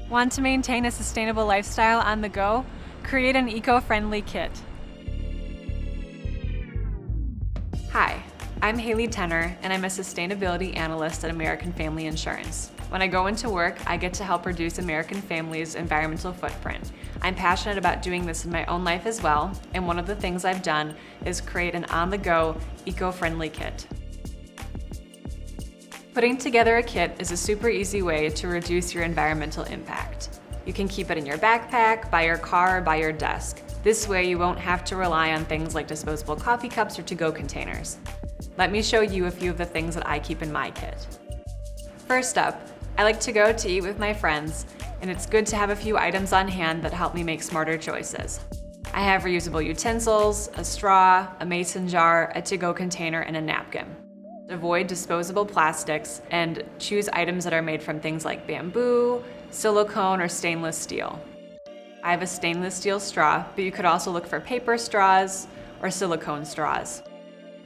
Want to maintain a sustainable lifestyle on the go? Create an eco-friendly kit. Hi, I'm Halie Tenor, and I'm a sustainability analyst at American Family Insurance. When I go into work, I get to help reduce American families' environmental footprint. I'm passionate about doing this in my own life as well, and one of the things I've done is create an on-the-go, eco-friendly kit. Putting together a kit is a super easy way to reduce your environmental impact. You can keep it in your backpack, by your car, or by your desk. This way you won't have to rely on things like disposable coffee cups or to-go containers. Let me show you a few of the things that I keep in my kit. First up, I like to go to eat with my friends, and it's good to have a few items on hand that help me make smarter choices. I have reusable utensils, a straw, a mason jar, a to-go container, and a napkin. Avoid disposable plastics and choose items that are made from things like bamboo, silicone, or stainless steel. I have a stainless steel straw, but you could also look for paper straws or silicone straws.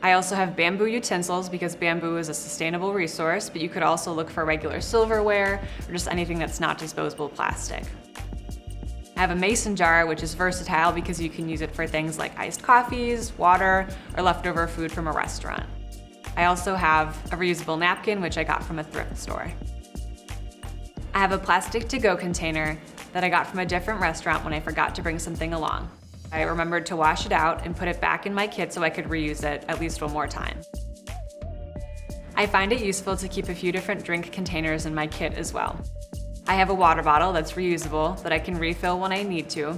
I also have bamboo utensils because bamboo is a sustainable resource, but you could also look for regular silverware or just anything that's not disposable plastic. I have a mason jar, which is versatile because you can use it for things like iced coffees, water, or leftover food from a restaurant. I also have a reusable napkin, which I got from a thrift store. I have a plastic to-go container that I got from a different restaurant when I forgot to bring something along. I remembered to wash it out and put it back in my kit so I could reuse it at least one more time. I find it useful to keep a few different drink containers in my kit as well. I have a water bottle that's reusable that I can refill when I need to.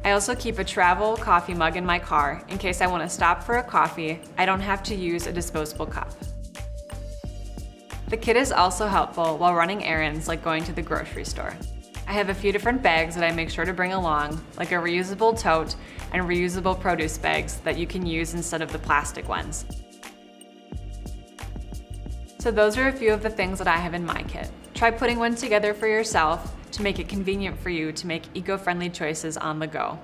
I also keep a travel coffee mug in my car in case I want to stop for a coffee. I don't have to use a disposable cup. The kit is also helpful while running errands like going to the grocery store. I have a few different bags that I make sure to bring along, like a reusable tote and reusable produce bags that you can use instead of the plastic ones. So those are a few of the things that I have in my kit. Try putting one together for yourself to make it convenient for you to make eco-friendly choices on the go.